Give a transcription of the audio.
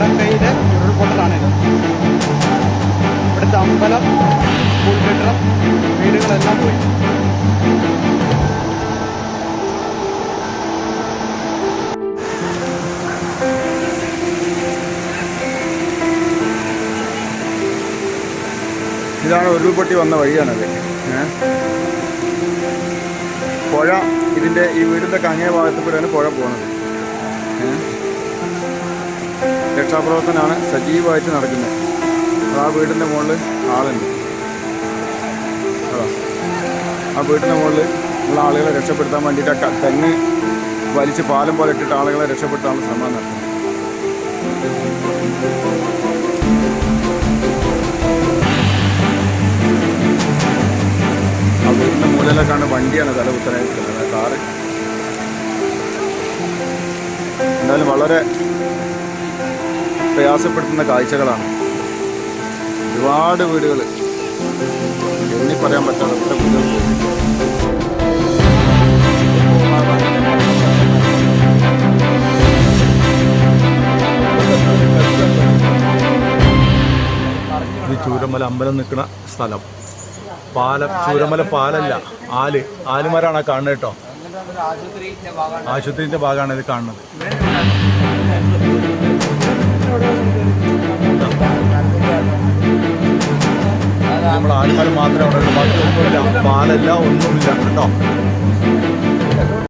വടക്കയിലെ ഉരുൾപൊട്ടലാണിത്. ഇവിടുത്തെ അമ്പലം, സ്കൂൾ കെട്ടിടം, വീടുകളെല്ലാം പോയി. ഇതാണ് ഉരുൾപൊട്ടി വന്ന വഴിയാണത്. പുഴ ഇതിൻ്റെ ഈ വീടിൻ്റെ അങ്ങേ ഭാഗത്ത് കൂടെയാണ് പുഴ പോകുന്നത്. രക്ഷാപ്രവർത്തനമാണ് സജീവമായിട്ട് നടക്കുന്നത്. ആ വീടിൻ്റെ മുകളിൽ ആളുണ്ട്. ആ വീടിൻ്റെ മുകളിൽ ഉള്ള ആളുകളെ രക്ഷപ്പെടുത്താൻ വേണ്ടിയിട്ട് തെങ്ങ് വലിച്ച് പാലം പോലെ ഇട്ടിട്ട് ആളുകളെ രക്ഷപ്പെടുത്താനുള്ള ശ്രമം നടത്തുന്നത്. ആ വീടിൻ്റെ മൂലയിലേക്കാണ് വണ്ടിയാണ് തലകുത്തനായിട്ടുള്ളത്, കാറ്. എന്തായാലും വളരെ പ്രയാസപ്പെടുത്തുന്ന കാഴ്ചകളാണ്. ഒരുപാട് വീടുകൾ, എണ്ണി പറയാൻ പറ്റാത്ത അത്ര വീടുകൾ പോയി. ഇത് ചൂരമല അമ്പലം നിൽക്കുന്ന സ്ഥലം. പാലം, ചൂരമല പാലല്ല, ആലുമരാണ് കാണുന്നത് കേട്ടോ. ആശുപത്രിൻ്റെ ഭാഗമാണ് ഇത് കാണുന്നത്. നമ്മൾ ആലുമല മാത്രമേ ഉള്ളൂ, ബാക്കി ഒന്നുമില്ല, പാലല്ല, ഒന്നുമില്ല കേട്ടോ.